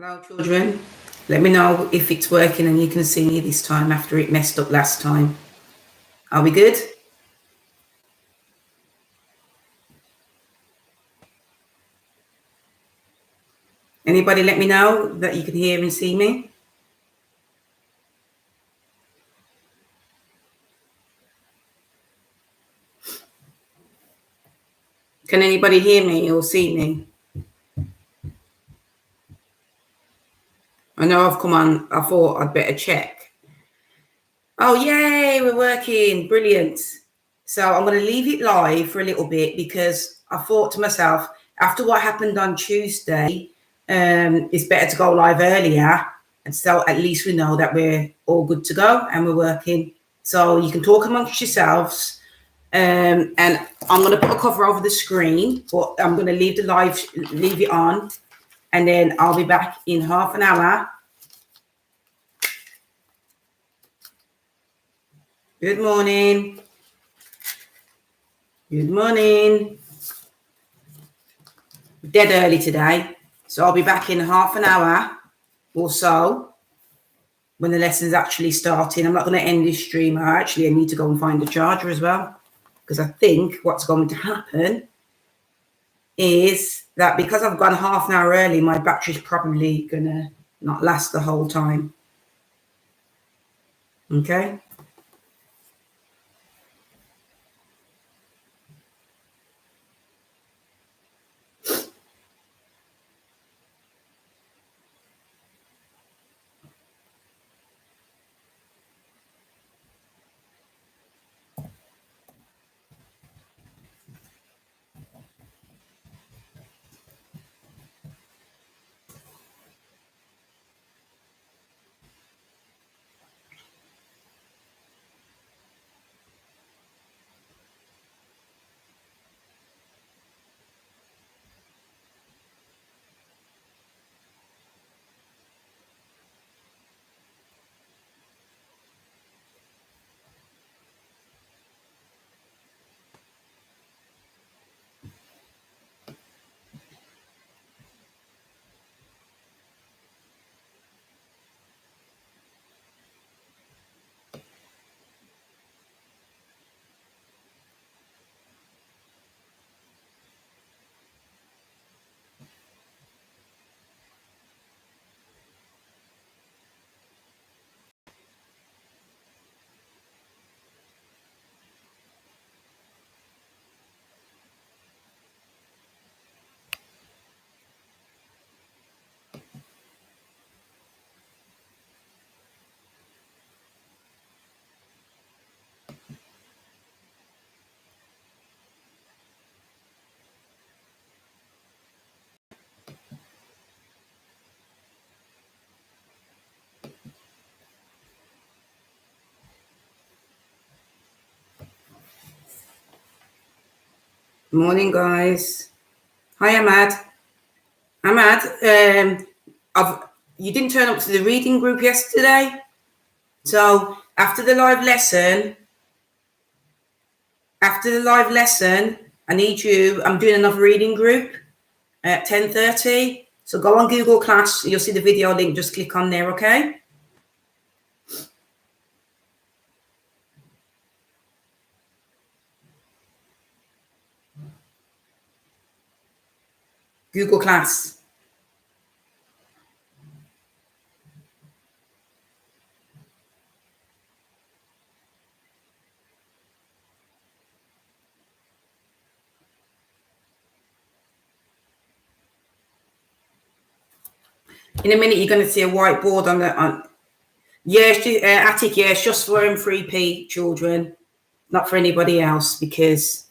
Hello, children. Let me know if it's working and you can see me this time after it messed up last time. Are we good? Anybody let me know that you can hear and see me? Can anybody hear me or see me? I know I've come on. I thought I'd better check. Oh, yay, we're working. Brilliant. So I'm going to leave it live for a little bit because I thought to myself, after what happened on Tuesday, it's better to go live earlier. And so at least we know that we're all good to go and we're working. So you can talk amongst yourselves. And I'm going to put a cover over the screen, but I'm going to leave it on. And then I'll be back in half an hour. Good morning. Good morning. Dead early today. So I'll be back in half an hour or so when the lesson's actually starting. I'm not going to end this stream. I need to go and find a charger as well. Because I think what's going to happen is that because I've gone half an hour early, my battery's probably going to not last the whole time. Okay. Morning, guys. Hi, Ahmad. Ahmad, you didn't turn up to the reading group yesterday. So after the live lesson, I need you. I'm doing another reading group at 10:30. So go on Google Class. You'll see the video link. Just click on there, okay? Google Class. In a minute, you're going to see a whiteboard on the Yes, Attic. Yes, just for 3P children, not for anybody else, because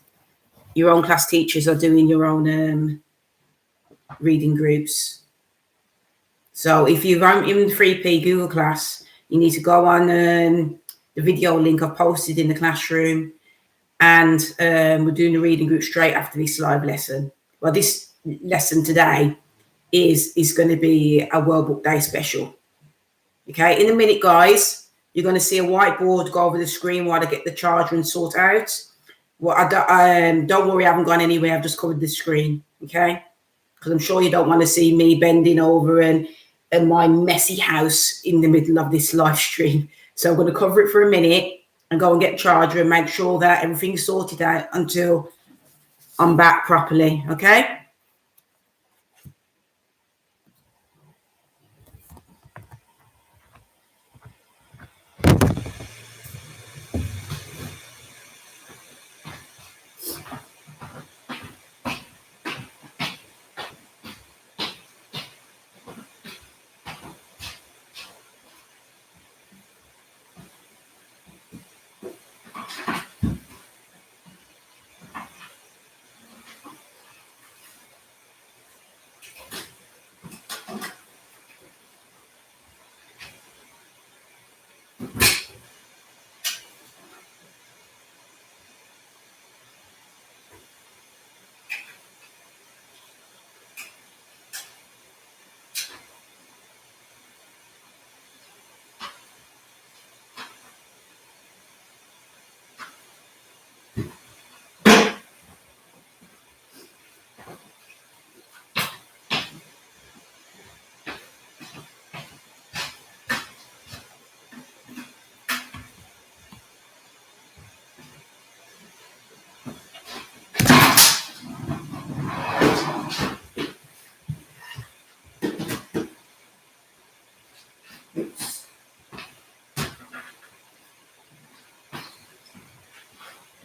your own class teachers are doing your own reading groups. So if you're in 3P Google Class, you need to go on the video link I've posted in the classroom, and we're doing the reading group straight after this live lesson. Well, this lesson today is going to be a World Book Day special. Okay, in a minute, guys, you're going to see a whiteboard go over the screen while I get the charger and sort out. Well, don't worry, I haven't gone anywhere. I've just covered the screen, okay? Because I'm sure you don't want to see me bending over and my messy house in the middle of this live stream. So I'm going to cover it for a minute and go and get a charger and make sure that everything's sorted out until I'm back properly. Okay.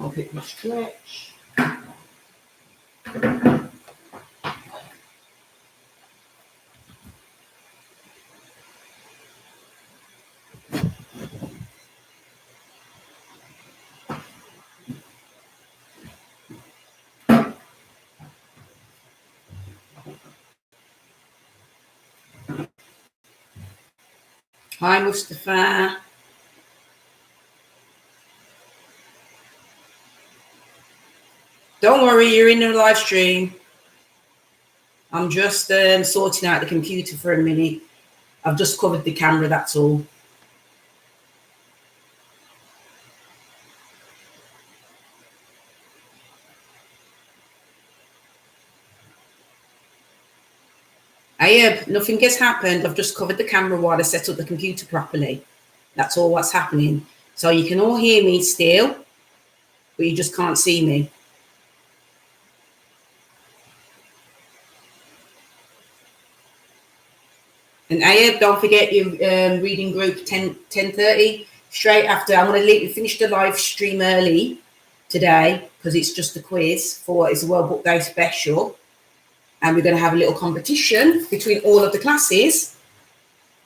I'll pick my stretch. Hi, Mustafa. Don't worry, you're in the live stream. I'm just sorting out the computer for a minute. I've just covered the camera, that's all. Ayub, nothing has happened. I've just covered the camera while I set up the computer properly. That's all what's happening. So you can all hear me still, but you just can't see me. And Ayub, don't forget your reading group 10:30. Straight after, I'm going to finish the live stream early today because it's just a quiz for it's a World Book Day special. And we're going to have a little competition between all of the classes.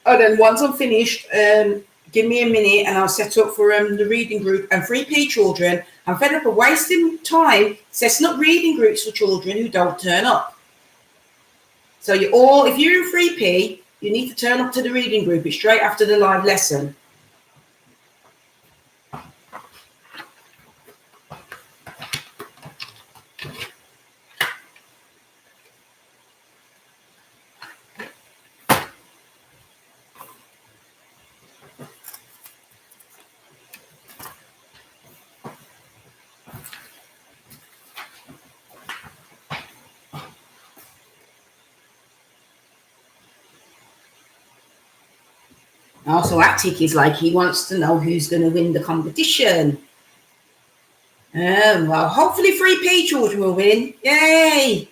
And then once I'm finished, give me a minute and I'll set up for the reading group and 3P children. I'm fed up of wasting time setting up reading groups for children who don't turn up. So you all, if you're in 3P, you need to turn up to the reading group. It's straight after the live lesson. Also, Attic is like he wants to know who's going to win the competition. Well, hopefully 3P children will win. Yay!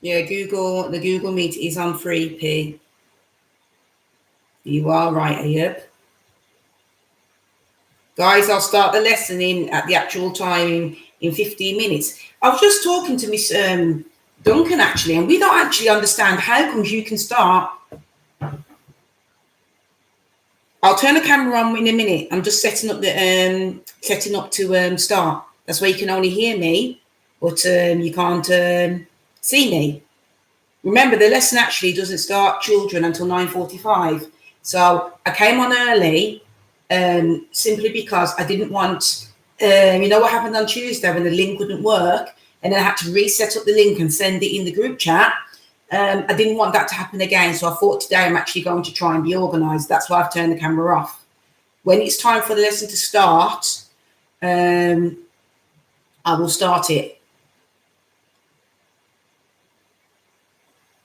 Yeah, the Google Meet is on 3P. You are right, Ayub. Guys, I'll start the lesson in at the actual time in 15 minutes. I was just talking to Miss Duncan, actually, and we don't actually understand how comes you can start. I'll turn the camera on in a minute. I'm just setting up to start. That's why you can only hear me, but you can't see me. Remember, the lesson actually doesn't start children until 9:45. So I came on early simply because I didn't want, you know what happened on Tuesday when the link wouldn't work, and then I had to reset up the link and send it in the group chat. I didn't want that to happen again. So I thought today I'm actually going to try and be organised. That's why I've turned the camera off. When it's time for the lesson to start, I will start it.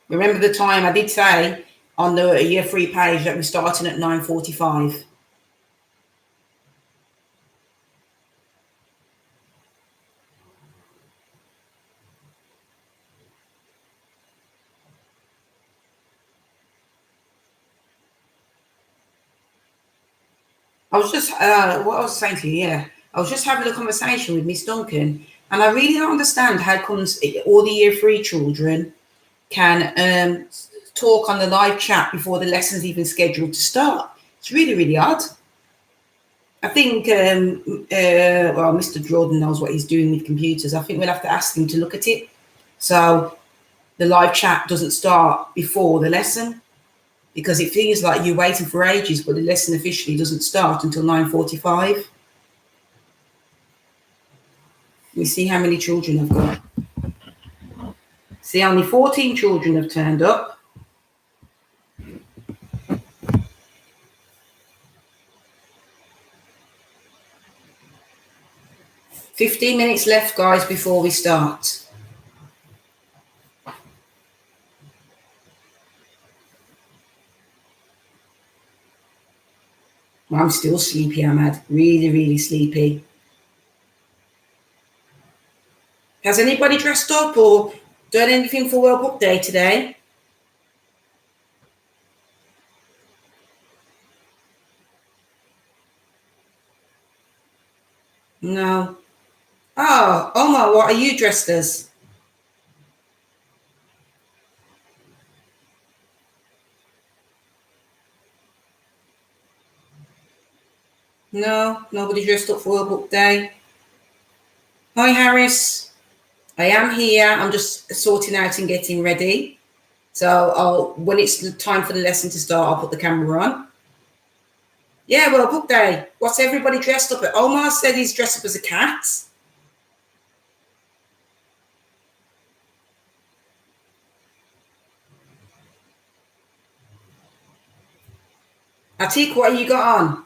Remember the time I did say on the year 3 page that we're starting at 9:45. I was just, what I was saying to you, yeah. I was just having a conversation with Miss Duncan, and I really don't understand how comes all the year 3 children can talk on the live chat before the lesson's even scheduled to start. It's really, really odd. I think, well, Mr. Jordan knows what he's doing with computers. I think we'll have to ask him to look at it. So the live chat doesn't start before the lesson, because it feels like you're waiting for ages, but the lesson officially doesn't start until 9:45. You see how many children I've got. See, only 14 children have turned up. "15 minutes left, guys, before we start." I'm still sleepy, Ahmad. Really, really sleepy. Has anybody dressed up or done anything for World Book Day today? No. Oh, Omar, what are you dressed as? No, nobody dressed up for World Book Day. Hi, Harris. I am here. I'm just sorting out and getting ready. So when it's time for the lesson to start, I'll put the camera on. Yeah, well, book day. What's everybody dressed up at? Omar said he's dressed up as a cat. Atik, what have you got on?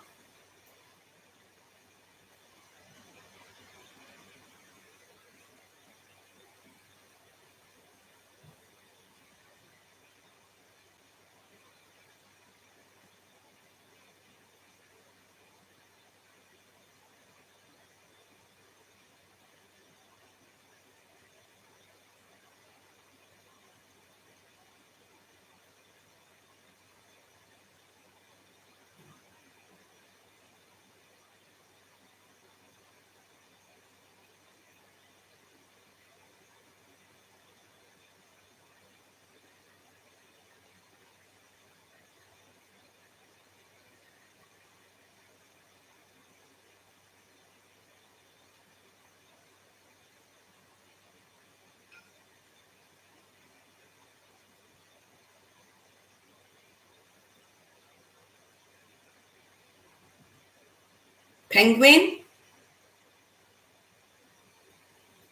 Penguin?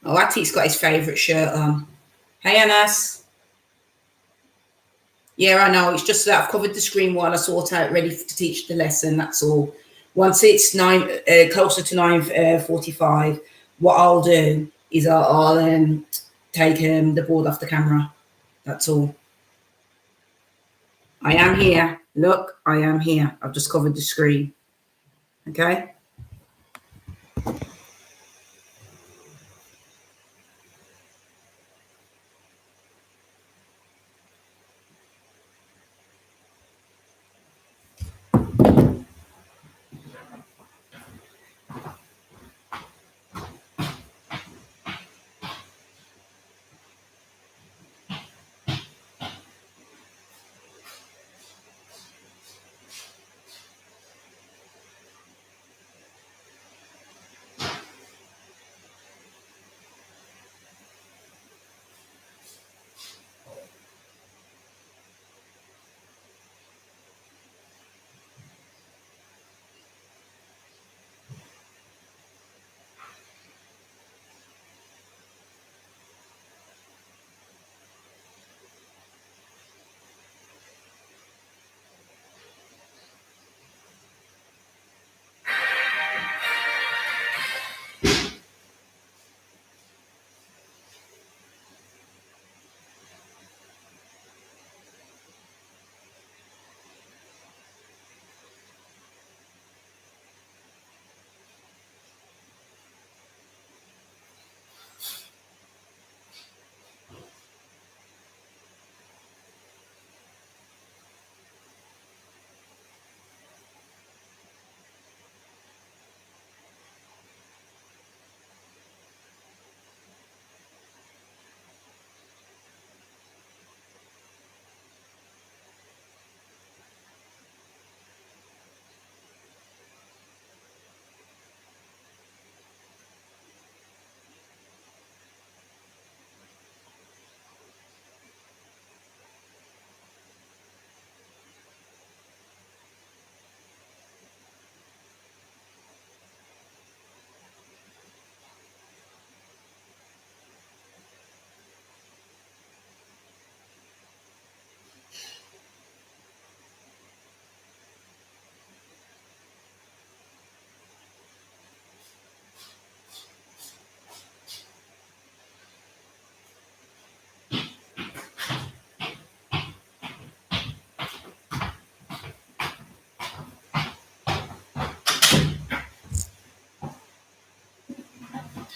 Oh, Atik's got his favourite shirt on. Hey, Anas. Yeah, I know. It's just that I've covered the screen while I sort out ready to teach the lesson. That's all. Once it's closer to 9:45, what I'll do is I'll take the board off the camera. That's all. I am here. Look, I am here. I've just covered the screen. Okay.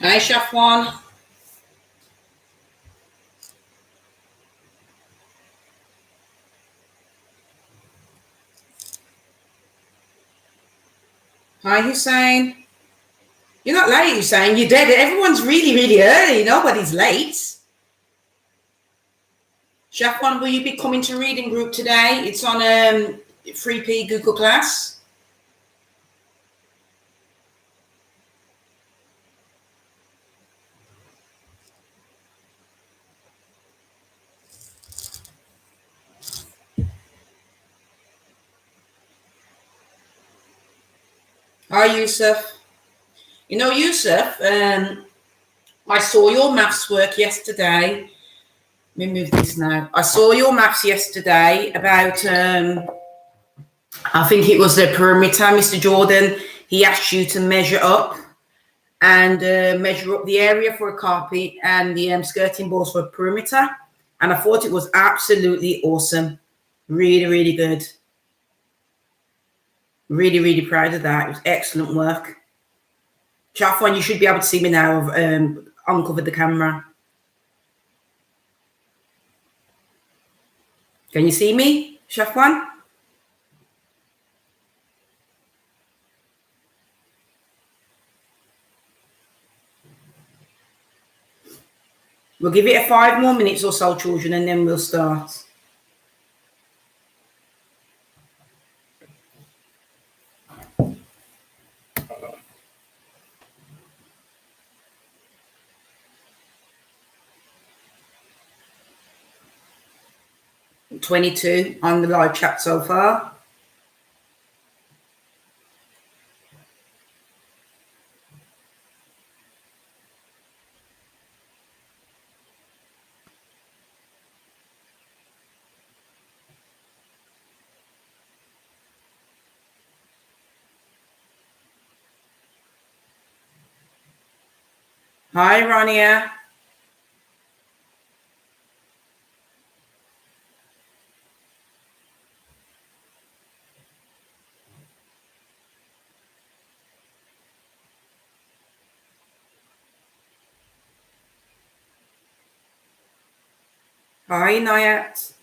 Hi, Chef One. Hi, Hussein. You're not late, Hussein. You're dead. Everyone's really, really early. Nobody's late. Chef One, will you be coming to reading group today? It's on 3P Google Class. Hi, Yusuf. You know, Yusuf, I saw your maths work yesterday. Let me move this now. I saw your maths yesterday about, I think it was the perimeter, Mr. Jordan. He asked you to measure up and measure up the area for a carpet and the skirting boards for a perimeter. And I thought it was absolutely awesome. Really, really good. Really, really proud of that. It was excellent work. Chafwan, you should be able to see me now. I've uncovered the camera. Can you see me, Chafwan? We'll give it 5 more minutes or so, children, and then we'll start. $22 on the live chat so far. Hi, Rania. Hi, Nayat.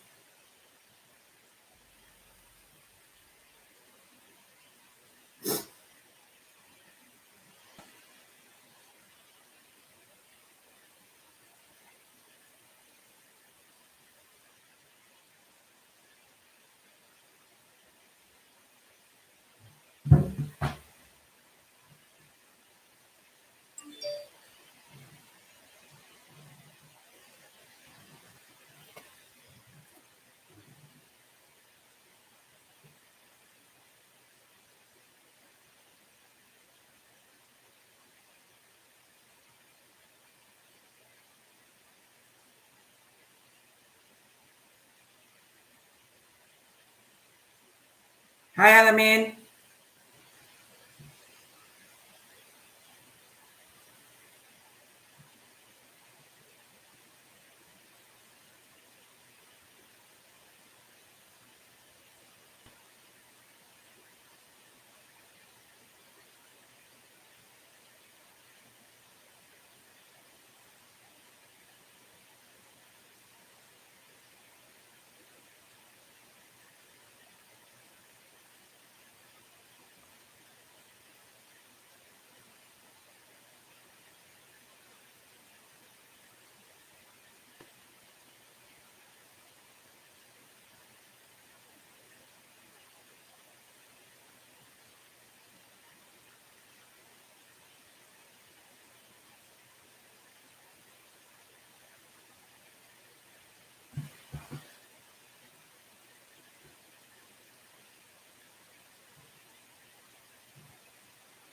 Hi, Alamin.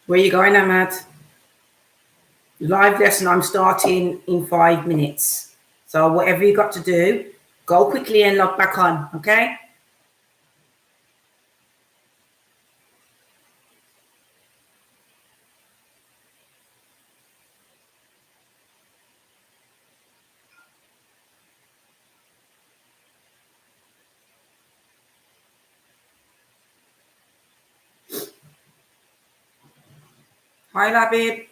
Where you going, Ahmad? Live lesson, I'm starting in 5 minutes. So whatever you got to do, go quickly and log back on, okay? Hi, Labib.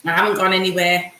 I haven't gone anywhere.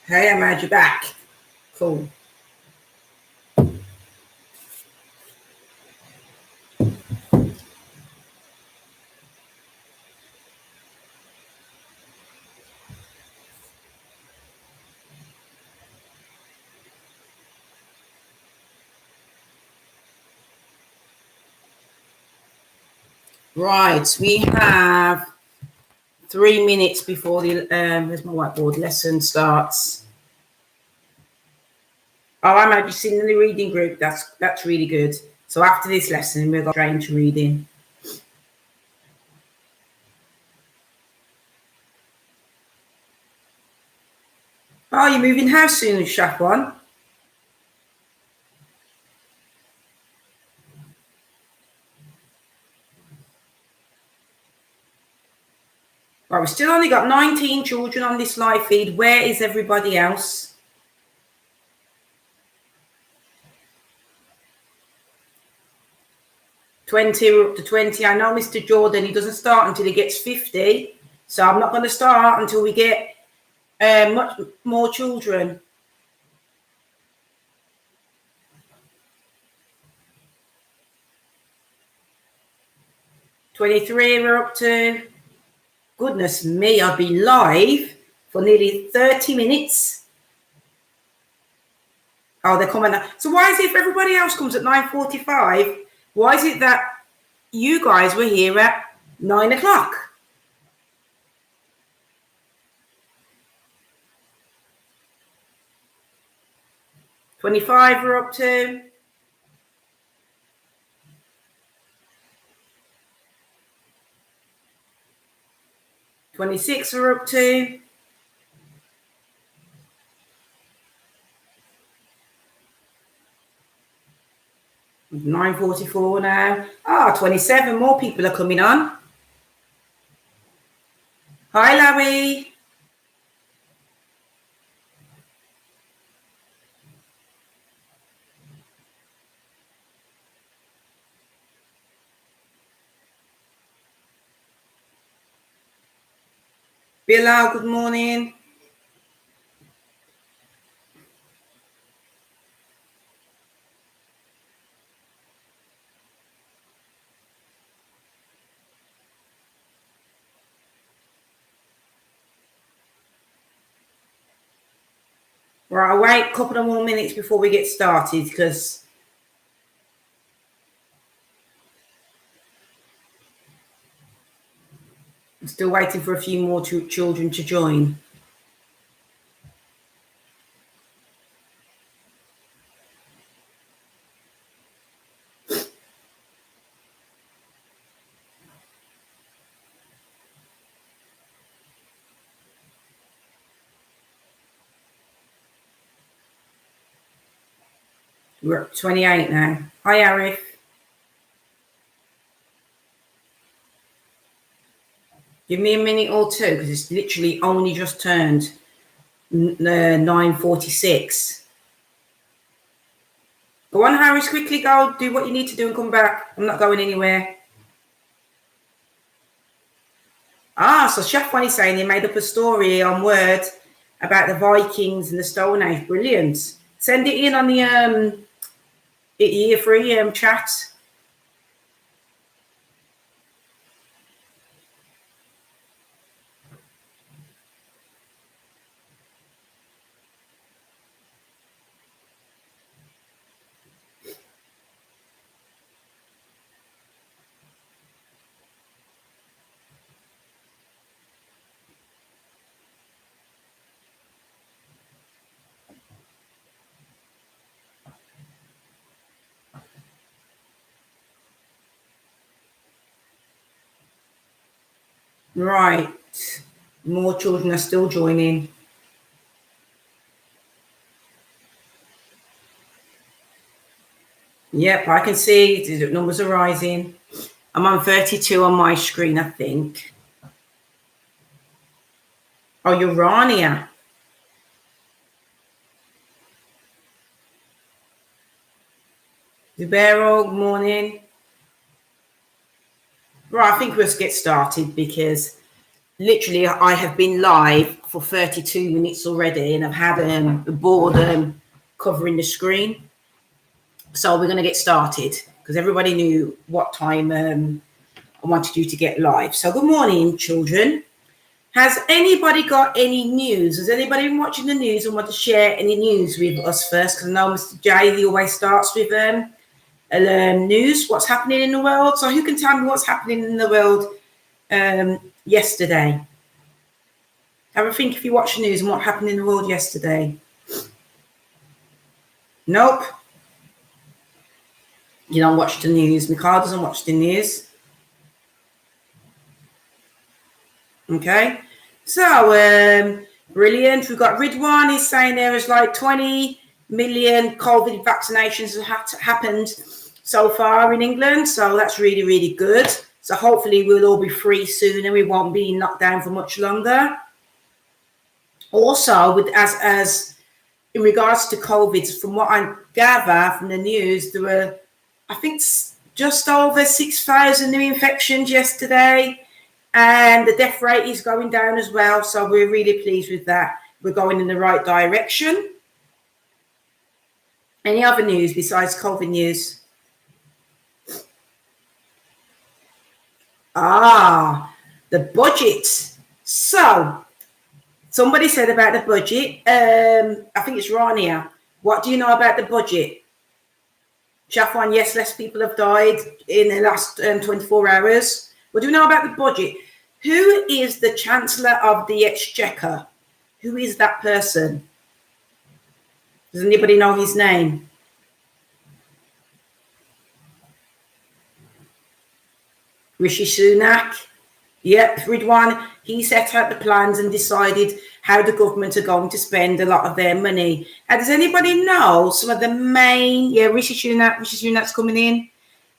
Hey, I'm glad you're back. Cool. Right, we have 3 minutes before the where's my whiteboard lesson starts. Oh, I'm actually sitting in the reading group. That's really good. So after this lesson, we'll go straight into reading. Oh, you're moving house soon, Shafwan? Right, we've still only got 19 children on this live feed. Where is everybody else? 20, we're up to 20. I know Mr. Jordan, he doesn't start until he gets 50. So I'm not going to start until we get much more children. $23 we're up to. Goodness me, I've been live for nearly 30 minutes. Oh, they're coming now. So why is it if everybody else comes at 9:45, why is it that you guys were here at 9 o'clock? $25 we're up to. $26 we're up to. $9:44 now. Ah, 27 more people are coming on. Hi, Larry. Bilal, good morning. Right, I'll wait a couple of more minutes before we get started because I'm still waiting for a few more children to join. We're up to 28 now. Hi, Arif. Give me a minute or two because it's literally only just turned 9:46. Go on, Harris, quickly go do what you need to do and come back. I'm not going anywhere. Ah, so Chef One is saying he made up a story on Word about the Vikings and the Stone Age. Brilliant. Send it in on the year free chat. Right. More children are still joining. Yep, I can see the numbers are rising. I'm on 32 on my screen, I think. Oh, you're Rania. Zubero, good morning. Right, I think let's get started because literally I have been live for 32 minutes already and I've had the board covering the screen. So we're going to get started because everybody knew what time I wanted you to get live. So good morning, children. Has anybody got any news? Has anybody been watching the news and want to share any news with us first? Because I know Mr. J, he always starts with news, what's happening in the world. So who can tell me what's happening in the world yesterday? Have a think if you watch the news and what happened in the world yesterday. Nope. You don't watch the news. Mikhail doesn't watch the news. Okay. So, brilliant. We've got Ridwan. He's saying there is like 20 million COVID vaccinations have happened so far in England. So that's really, really good. So hopefully we'll all be free soon and we won't be knocked down for much longer. Also, with as in regards to COVID, from what I gather from the news, there were, I think, just over 6,000 new infections yesterday. And the death rate is going down as well. So we're really pleased with that. We're going in the right direction. Any other news besides COVID news? The budget. So somebody said about the budget. I think it's Rania. What do you know about the budget? Shafwan, yes, less people have died in the last 24 hours. What do we know about the budget? Who is the Chancellor of the Exchequer? Who is that person? Does anybody know his name? Rishi Sunak. Yep, Ridwan. He set out the plans and decided how the government are going to spend a lot of their money. And does anybody know some of the main? Yeah, Rishi Sunak's coming in.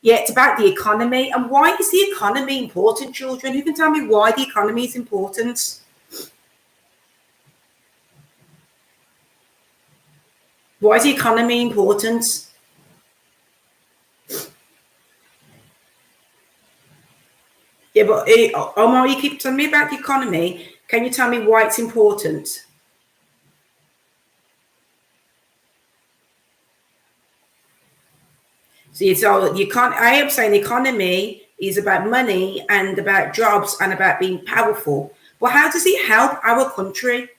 Yeah, it's about the economy. And why is the economy important, children? Who can tell me why the economy is important? Why is the economy important? Yeah, but Omar, you keep telling me about the economy. Can you tell me why it's important? See, so you can't. I am saying the economy is about money and about jobs and about being powerful. Well, how does it help our country?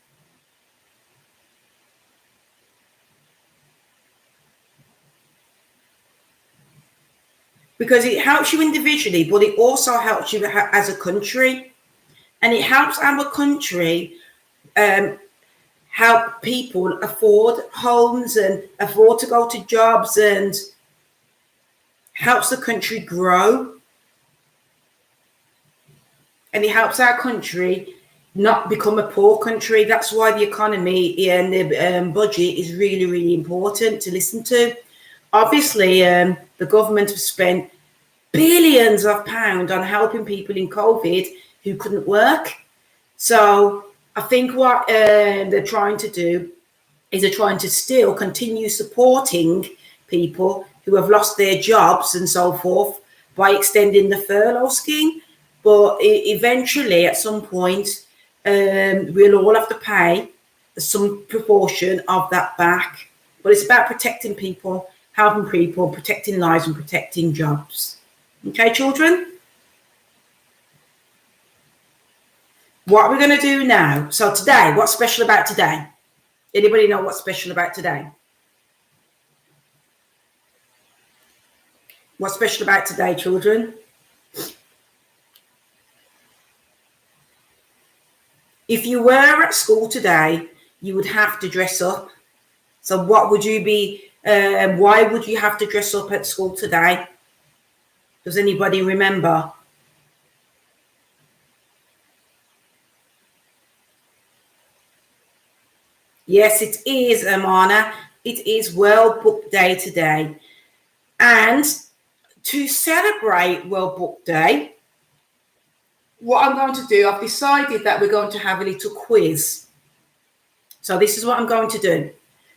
Because it helps you individually, but it also helps you as a country, and it helps our country help people afford homes and afford to go to jobs and helps the country grow. And it helps our country not become a poor country. That's why the economy and the budget is really, really important to listen to. Obviously, the government have spent billions of pounds on helping people in COVID who couldn't work. So I think what they're trying to do is they're trying to still continue supporting people who have lost their jobs and so forth by extending the furlough scheme. But eventually, at some point, we'll all have to pay some proportion of that back. But it's about protecting people, helping people, protecting lives and protecting jobs. Okay, children? What are we going to do now? So today, what's special about today? Anybody know what's special about today? What's special about today, children? If you were at school today, you would have to dress up. So what would you be, why would you have to dress up at school today? Does anybody remember? Yes, it is, Amana. It is World Book Day today. And to celebrate World Book Day, what I'm going to do, I've decided that we're going to have a little quiz. So this is what I'm going to do.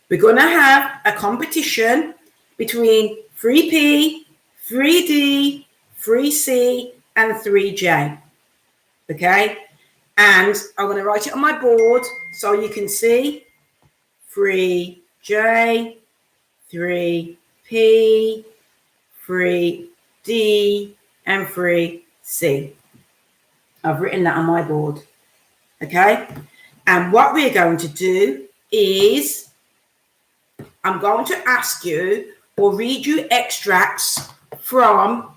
We're going to have a competition between 3P, 3D, 3C, and 3J. Okay? And I'm going to write it on my board so you can see 3J, 3P, 3D, and 3C. I've written that on my board. Okay? And what we're going to do is I'm going to ask you or read you extracts from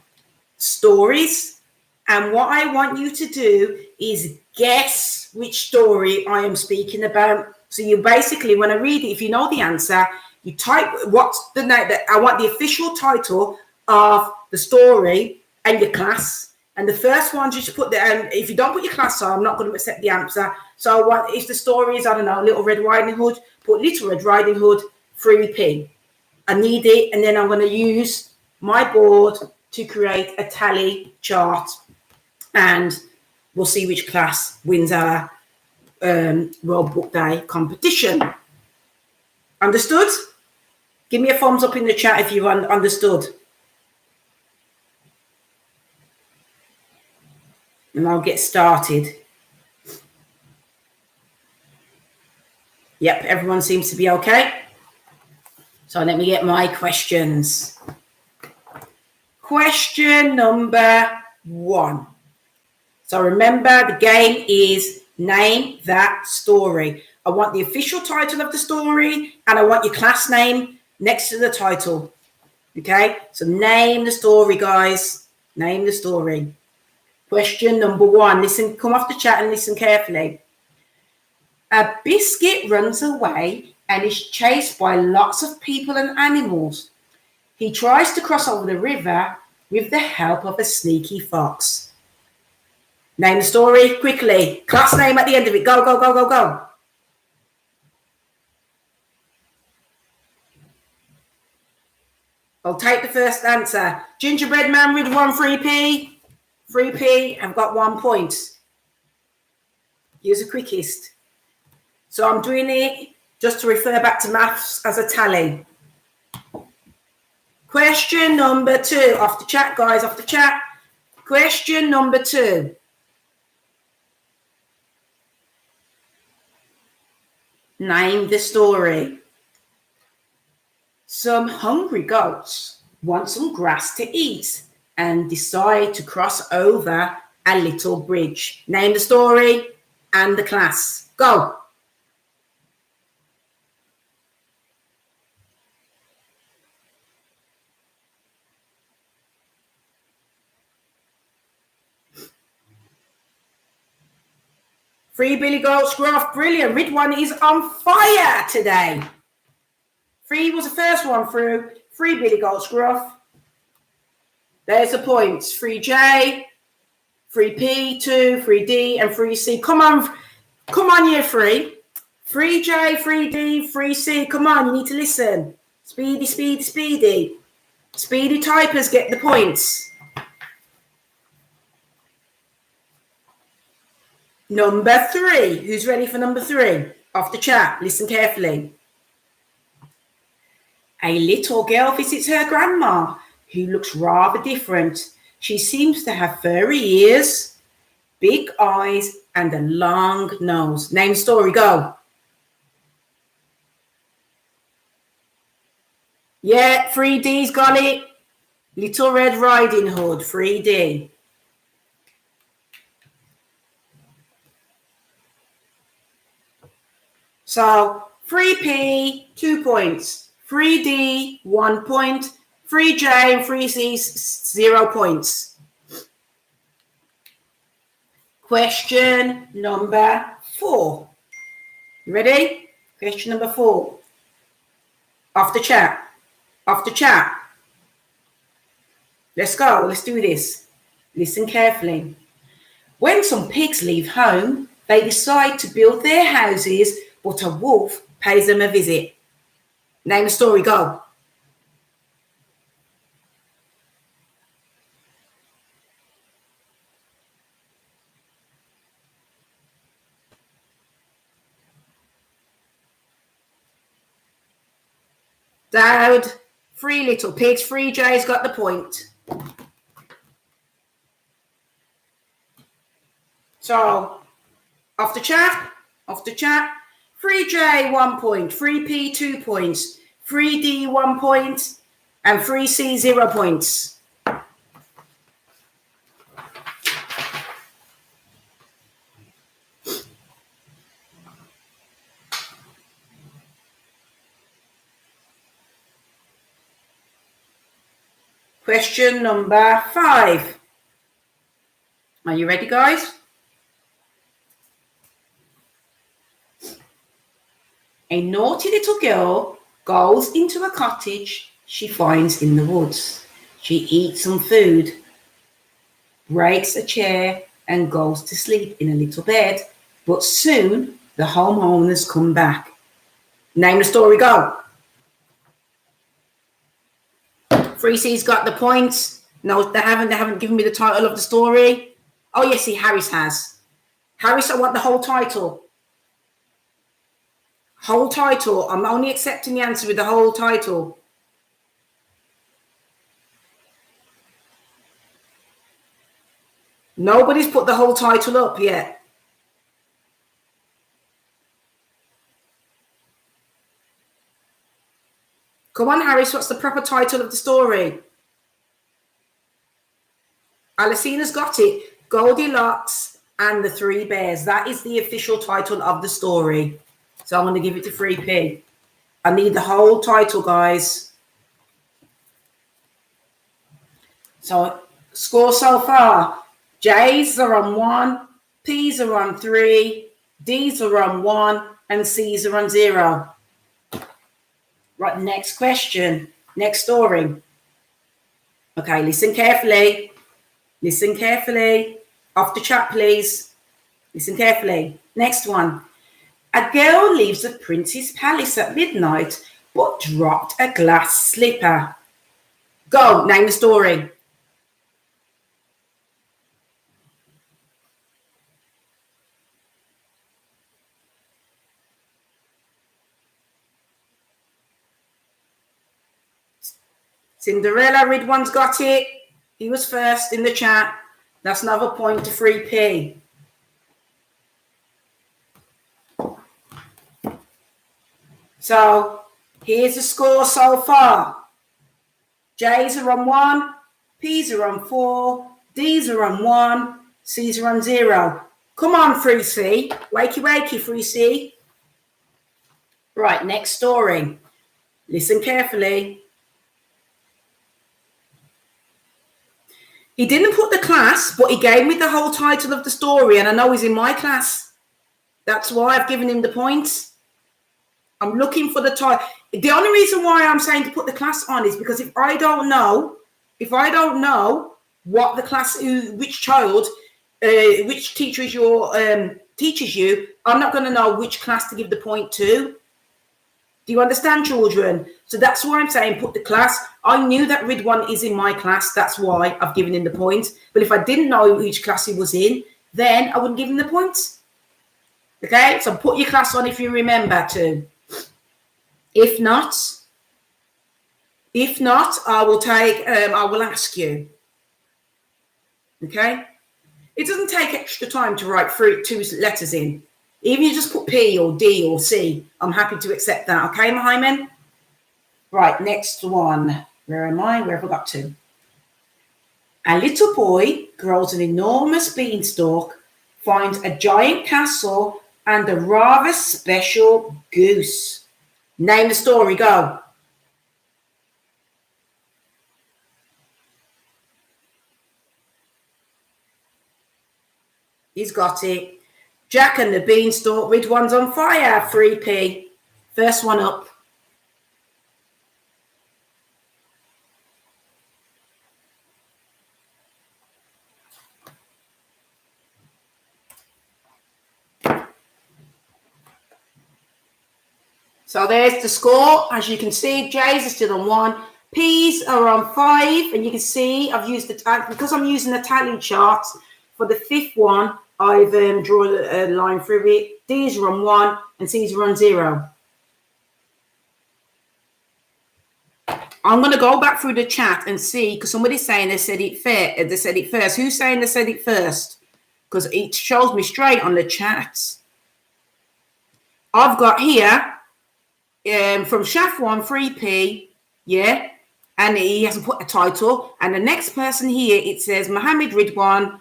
stories. And what I want you to do is guess which story I am speaking about. So you basically, when I read it, if you know the answer, you type what's the name. I want the official title of the story and your class. And the first one, just put if you don't put your class on, I'm not going to accept the answer. So if the story is, I don't know, Little Red Riding Hood, put Little Red Riding Hood, 3P. I need it, and then I'm going to use my board to create a tally chart, and we'll see which class wins our World Book Day competition. Understood? Give me a thumbs up in the chat if you understood. And I'll get started. Yep, everyone seems to be okay. So let me get my questions. Question number 1. So remember, the game is name that story. I want the official title of the story and I want your class name next to the title. Okay, so name the story, guys. Name the story. Question number 1. Listen, come off the chat and listen carefully. A biscuit runs away and is chased by lots of people and animals. He tries to cross over the river with the help of a sneaky fox. Name the story quickly. Class name at the end of it. Go, go, go, go, go. I'll take the first answer. Gingerbread Man with 1 3P. 3P, I've got 1 point. Here's the quickest. So I'm doing it just to refer back to maths as a tally. Question number 2. Off the chat, guys, off the chat. Question number 2. Name the story. Some hungry goats want some grass to eat and decide to cross over a little bridge. Name the story and the class. Go. Free Billy Goat Gruff, brilliant. Ridwan is on fire today. 3 was the first one through. 3 Billy Goat Gruff. There's the points. 3J, 3P, 2, 3D, and 3C. Come on, year 3. 3J, 3D, 3C. Come on, you need to listen. Speedy, speedy, speedy. Speedy typers get the points. Number 3. Who's ready for number 3? Off the chat. Listen carefully. A little girl visits her grandma, who looks rather different. She seems to have furry ears, big eyes, and a long nose. Name story, go. Yeah, 3D's got it. Little Red Riding Hood, 3D. So 3P, 2 points. 3D, 1 point. 3J and 3C, 0 points. Question number 4. You ready? Question number 4. Off the chat. Off the chat. Let's go. Let's do this. Listen carefully. When some pigs leave home, they decide to build their houses, but a wolf pays them a visit. Name the story, go. Dowd, 3 little pigs, 3 J's got the point. So, off the chat. 3J, 1 point. 3P, 2 points. 3D, 1 point. And 3C, 0 points. Question number 5. Are you ready, guys? A naughty little girl goes into a cottage she finds in the woods. She eats some food, breaks a chair, and goes to sleep in a little bed. But soon the homeowners come back. Name the story, go. 3C's got the points. No, they haven't given me the title of the story. Oh, yes, see, Harris has. Harris, I want the whole title. Whole title. I'm only accepting the answer with the whole title. Nobody's put the whole title up yet. Come on, Harris, what's the proper title of the story? Alessina's got it. Goldilocks and the 3 Bears. That is the official title of the story. So I'm going to give it to 3P. I need the whole title, guys. So, score so far. J's are on 1, P's are on 3, D's are on 1, and C's are on 0. Right, next question. Next story. Okay, listen carefully. Listen carefully. Off the chat, please. Listen carefully. Next one. A girl leaves the prince's palace at midnight, but dropped a glass slipper. Go, name the story. Cinderella, Ridwan's got it. He was first in the chat. That's another point to 3P. So here's the score so far. J's are on 1, P's are on 4, D's are on 1, C's are on 0. Come on, 3C. Wakey, wakey, 3C. Right, next story. Listen carefully. He didn't put the class, but he gave me the whole title of the story, and I know he's in my class. That's why I've given him the points. I'm looking for the title. The only reason why I'm saying to put the class on is because if I don't know what the class, which child, which teacher is your teaches you, I'm not going to know which class to give the point to. Do you understand, children? So that's why I'm saying put the class. I knew that Ridwan is in my class. That's why I've given him the points. But if I didn't know which class he was in, then I wouldn't give him the points. Okay? So put your class on if you remember to. If not, I will ask you. Okay? It doesn't take extra time to write 2 letters in. Even you just put P or D or C, I'm happy to accept that. Okay, Mohammed? Right, next one. Where am I? Where have I got to? A little boy grows an enormous beanstalk, finds a giant castle, and a rather special goose. Name the story, go. He's got it. Jack and the Beanstalk, Ridwan's on fire, 3P. First one up. So there's the score. As you can see, J's are still on 1. P's are on 5. And you can see I've used because I'm using the tally chart for the 5th one, I've drawn a line through it. D's are on 1 and C's are on 0. I'm going to go back through the chat and see, because somebody's saying they said it first. Who's saying they said it first? Because it shows me straight on the chat. I've got here from Shaf1 3P, yeah, and he hasn't put a title. And the next person here, it says Mohammed Ridwan,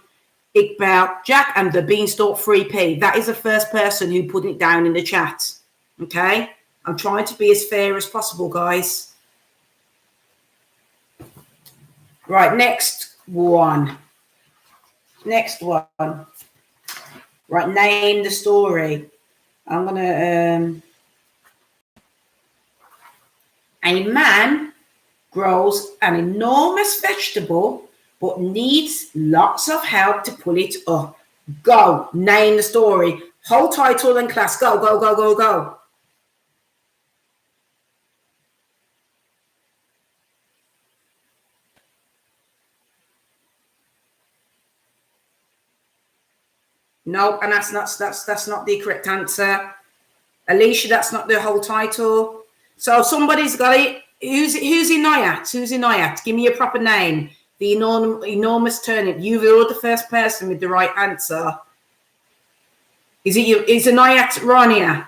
Iqbal, Jack and the Beanstalk 3P. That is the first person who put it down in the chat. Okay, I'm trying to be as fair as possible, guys. Right, next one. Right, name the story. I'm gonna a man grows an enormous vegetable but needs lots of help to pull it up. Go, name the story. Whole title and class. Go, go, go, go, go. No, and that's not the correct answer. Alicia, that's not the whole title. So somebody's got it. Who's Inayat? Who's Inayat? Give me a proper name. The enormous turnip. You're the first person with the right answer. Is it you? Is Inayat Rania?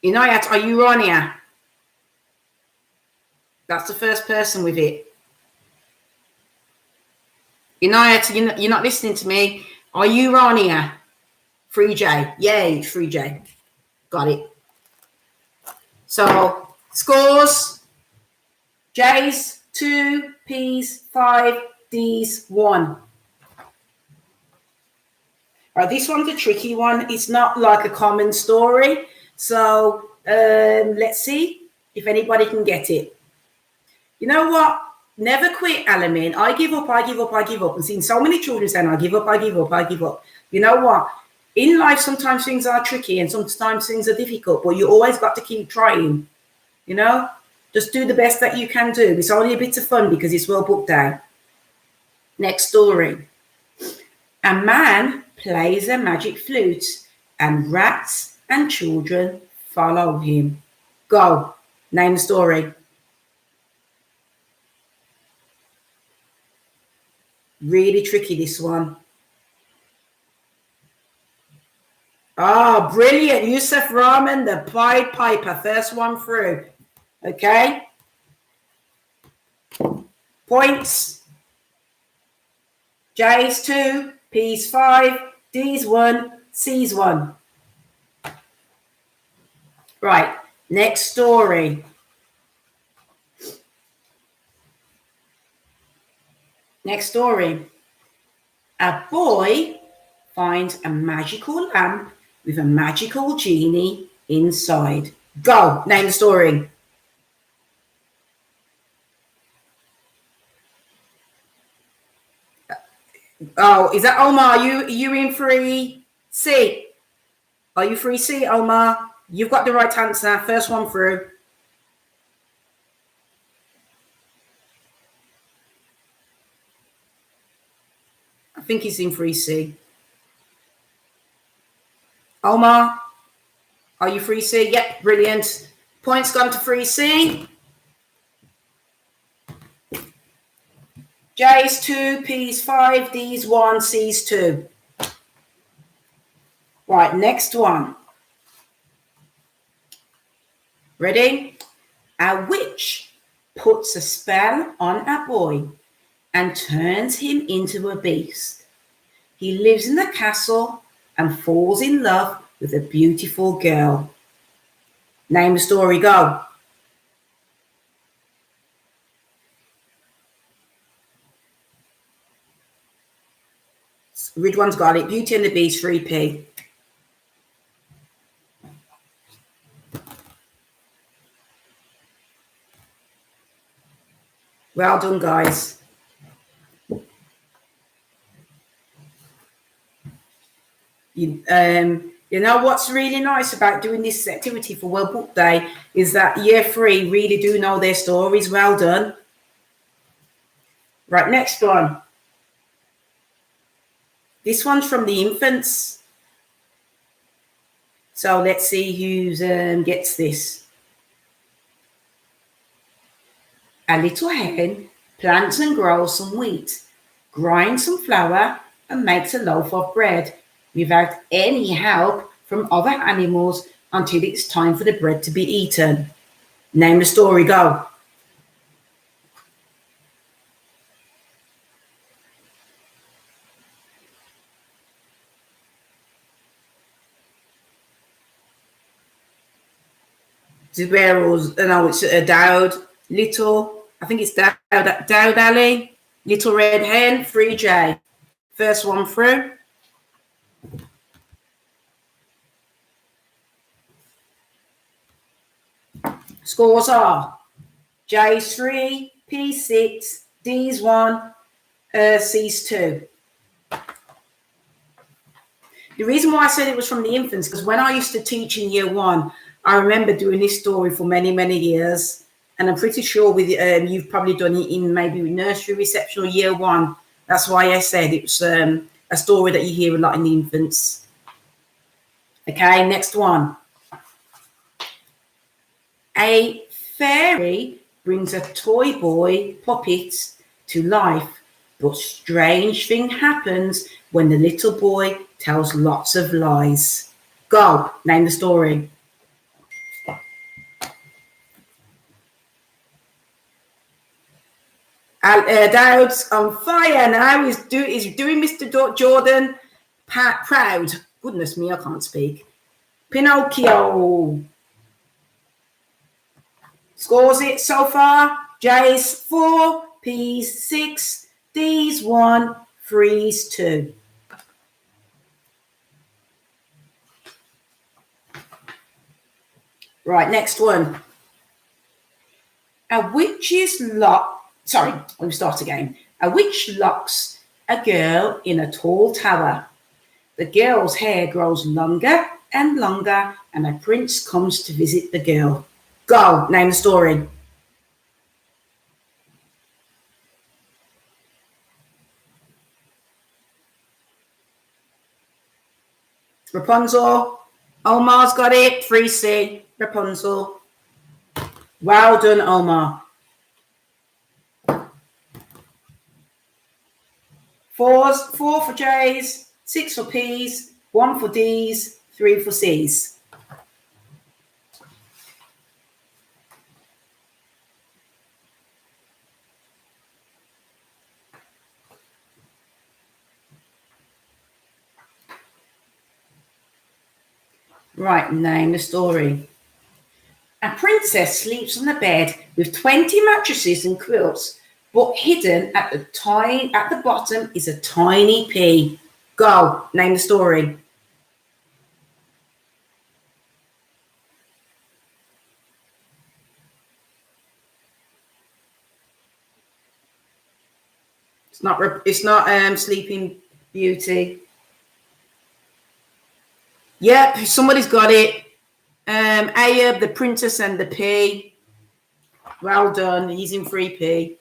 Inayat, are you Rania? That's the first person with it. Inayat, you're not listening to me. Are you Rania? 3J. Yay, 3J. Got it. So, scores. J's, 2. P's, 5. D's, 1. Right, this one's a tricky one. It's not like a common story. So, let's see if anybody can get it. You know what? Never quit, Alamin. I give up, I give up, I give up. I've seen so many children saying, I give up, I give up, I give up. You know what? In life, sometimes things are tricky and sometimes things are difficult, but you always got to keep trying. You know? Just do the best that you can do. It's only a bit of fun because it's well booked out. Next story. A man plays a magic flute and rats and children follow him. Go. Name the story. Really tricky, this one. Oh, brilliant. Yusuf Rahman, the Pied Piper. First one through. Okay. Points. J's 2. P's 5. D's 1. C's 1. Right. Next story. Next story. A boy finds a magical lamp with a magical genie inside. Go. Name the story. Oh, is that Omar? You in 3C? Are you 3C, Omar? You've got the right answer. First one through. I think he's in 3C. Omar, are you 3C? Yep, brilliant. Points gone to 3C. J's 2, P's 5, D's 1, C's 2. Right, next one. Ready? A witch puts a spell on a boy and turns him into a beast. He lives in the castle and falls in love with a beautiful girl. Name the story, go. Ridwan's got it. Beauty and the Beast, 3P. Well done, guys. You know what's really nice about doing this activity for World Book Day is that year 3 really do know their stories. Well done. Right, next one. This one's from the infants. So let's see who gets this. A little hen plants and grows some wheat, grinds some flour, and makes a loaf of bread without any help from other animals until it's time for the bread to be eaten. Name the story, go. Zubair's, no, it's Dowd, Little, I think it's Dowd Ali, Little Red Hen, 3J. First one through. Scores are J's 3, P's 6, D's 1, C's 2. The reason why I said it was from the infants, because when I used to teach in year 1, I remember doing this story for many, many years. And I'm pretty sure with you've probably done it in maybe nursery reception or year 1. That's why I said it was a story that you hear a lot in the infants. Okay, next one. A fairy brings a toy boy puppet to life, but strange thing happens when the little boy tells lots of lies. Go, name the story. Dowd's on fire now. He's doing Mr. Jordan proud. Goodness me, I can't speak. Pinocchio. Scores it so far. J's 4, P's 6, D's 1, 3's 2. Right, next one. A witch's lock. Sorry, let me start again. A witch locks a girl in a tall tower. The girl's hair grows longer and longer, and a prince comes to visit the girl. Go, name the story. Rapunzel. Omar's got it. 3C. Rapunzel. Well done, Omar. 4 for J's, 6 for P's, 1 for D's, 3 for C's. Right, name the story. A princess sleeps on a bed with 20 mattresses and quilts, but hidden at the bottom is a tiny pea. Go, name the story. It's not Sleeping Beauty. Yep, somebody's got it. Ayub, the Princess and the Pea. Well done. He's in 3P.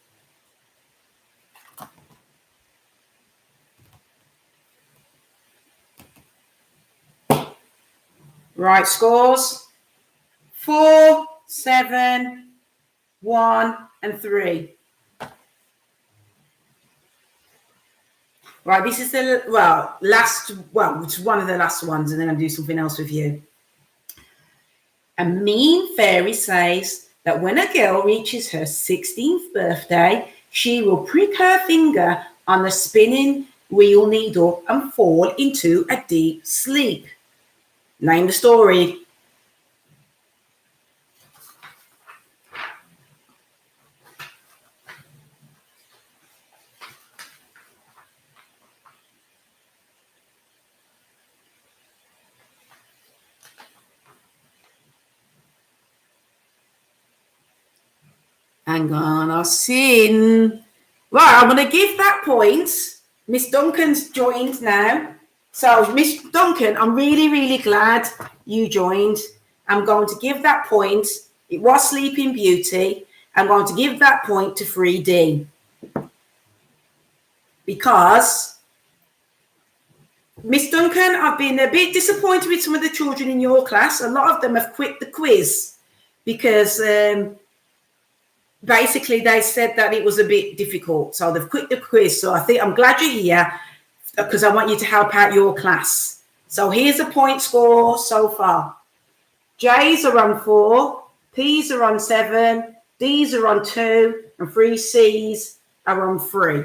Right, scores. 4, 7, 1, and 3. Right, this is it's one of the last ones, and then I'll do something else with you. A mean fairy says that when a girl reaches her 16th birthday, she will prick her finger on the spinning wheel needle and fall into a deep sleep. Name the story. Hang on, I've seen. Right, I'm going to give that point. Miss Duncan's joined now. So, Miss Duncan, I'm really, really glad you joined. I'm going to give that point. It was Sleeping Beauty. I'm going to give that point to 3D because, Miss Duncan, I've been a bit disappointed with some of the children in your class. A lot of them have quit the quiz because basically they said that it was a bit difficult. So they've quit the quiz. So I think I'm glad you're here because I want you to help out your class. So here's a point score so far. J's are on 4, P's are on 7, D's are on 2, and 3 C's are on 3.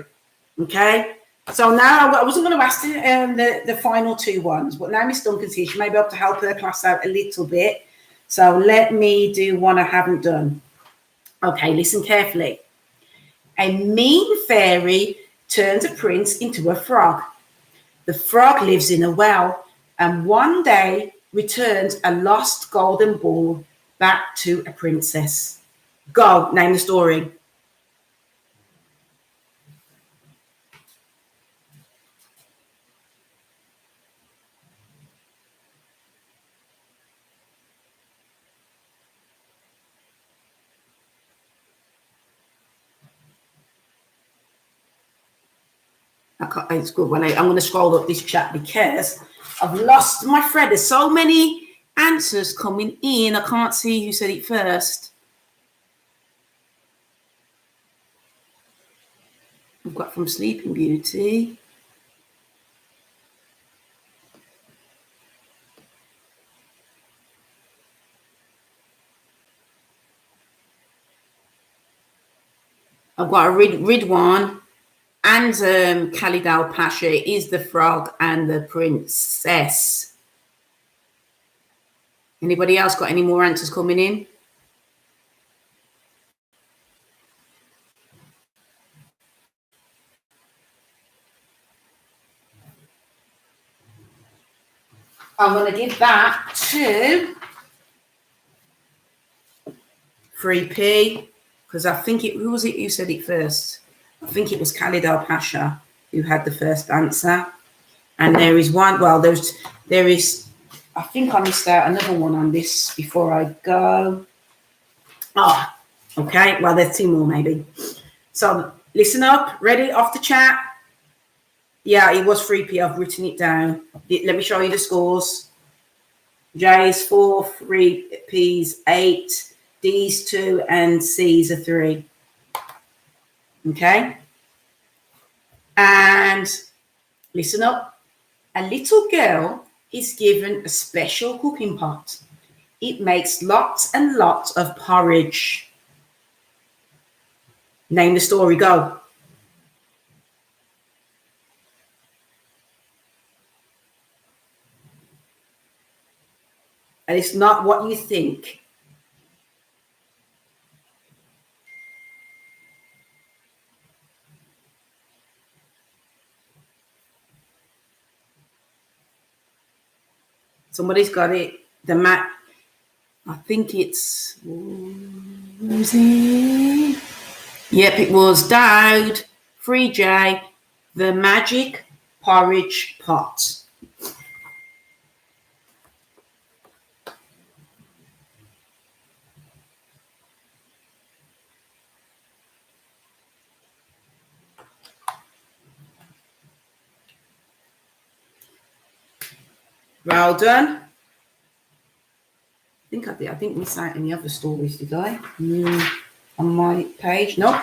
Okay? So now I wasn't going to ask the final 2 ones, but now Miss Duncan's here. She may be able to help her class out a little bit. So let me do one I haven't done. Okay, listen carefully. A mean fairy turns a prince into a frog. The frog lives in a well and one day returns a lost golden ball back to a princess. Go, name the story. It's good when I'm going to scroll up this chat because I've lost my thread. There's so many answers coming in. I can't see who said it first. I've got from Sleeping Beauty. I've got a Ridwan and Khalid Al Pasha is the frog and the princess. Anybody else got any more answers coming in? I'm going to give that to 3P because I think who was it who said it first? I think it was Khalid Al Pasha who had the first answer. And there is one, well, there is, I think I missed out another one on this before I go. Oh, okay. Well, there's 2 more maybe. So listen up. Ready? Off the chat. Yeah, it was 3P. I've written it down. Let me show you the scores. J's 4, 3P's 8, D's 2, and C's are 3. Okay. And listen up. A little girl is given a special cooking pot. It makes lots and lots of porridge. Name the story, go. And it's not what you think. Somebody's got it. The map. I think it's. Who's it? Yep, it was Dowd, 3J, the magic porridge pot. Well done. I think I did. I didn't miss out any other stories, did I? On my page? Nope.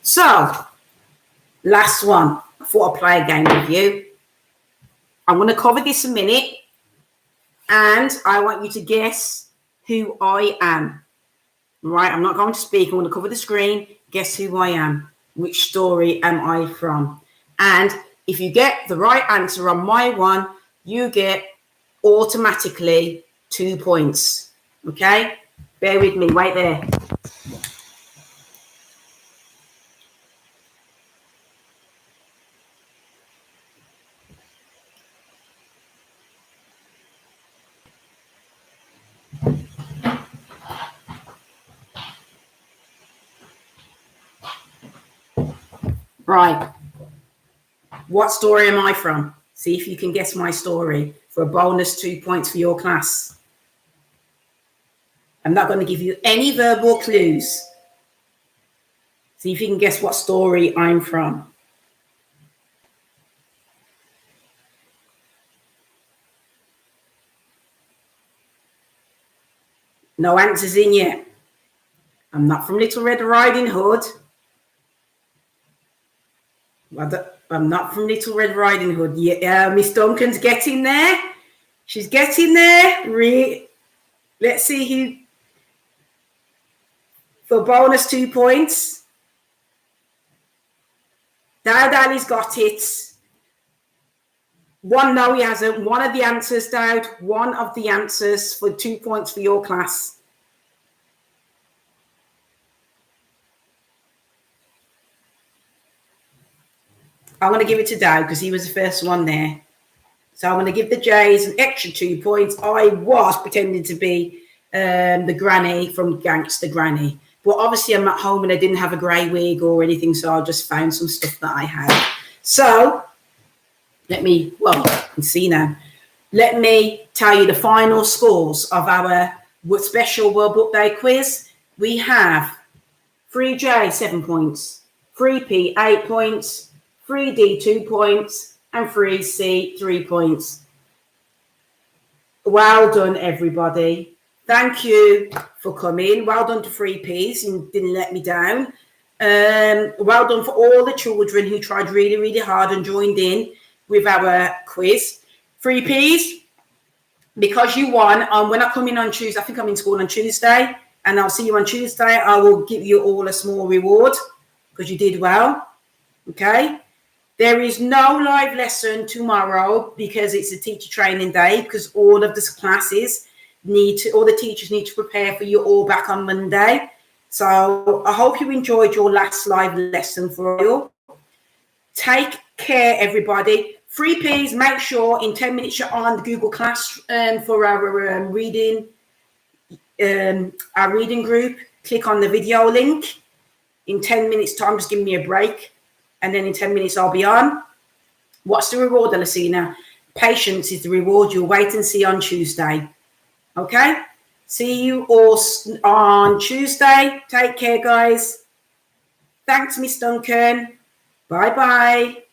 So, last one. I thought I'd play a game with you. I'm going to cover this a minute. And I want you to guess who I am. Right? I'm not going to speak. I'm going to cover the screen. Guess who I am. Which story am I from? And if you get the right answer on my one, you get automatically 2 points. Okay? Bear with me. Wait there. Right. What story am I from? See if you can guess my story for a bonus 2 points for your class. I'm not going to give you any verbal clues. See if you can guess what story I'm from. No answers in yet. I'm not from Little Red Riding Hood. I'm not from Little Red Riding Hood. Yeah, Miss Duncan's getting there. She's getting there. Let's see who. For bonus 2 points. Dowd Ali's got it. One, no, he hasn't. One of the answers, Dowd. One of the answers for 2 points for your class. I'm going to give it to Dowd because he was the first one there. So I'm going to give the Jays an extra 2 points. I was pretending to be the granny from Gangster Granny. But obviously I'm at home and I didn't have a grey wig or anything, so I just found some stuff that I had. So let me, well, you can see now. Let me tell you the final scores of our special World Book Day quiz. We have 3J, 7 points, 3P, 8 points, 3D, 2 points, and 3C, 3 points. Well done, everybody. Thank you for coming. Well done to 3Ps. You didn't let me down. Well done for all the children who tried really, really hard and joined in with our quiz. 3Ps, because you won, when I come in on Tuesday, I think I'm in school on Tuesday, and I'll see you on Tuesday. I will give you all a small reward because you did well. Okay? There is no live lesson tomorrow because it's a teacher training day, because all of the classes all the teachers need to prepare for you all back on Monday. So I hope you enjoyed your last live lesson for you. Take care, everybody. 3Ps, make sure in 10 minutes you're on the Google Class for our reading group. Click on the video link. In 10 minutes time, just give me a break. And then in 10 minutes, I'll be on. What's the reward, Alicina? Patience is the reward. You'll wait and see on Tuesday. Okay? See you all on Tuesday. Take care, guys. Thanks, Miss Duncan. Bye-bye.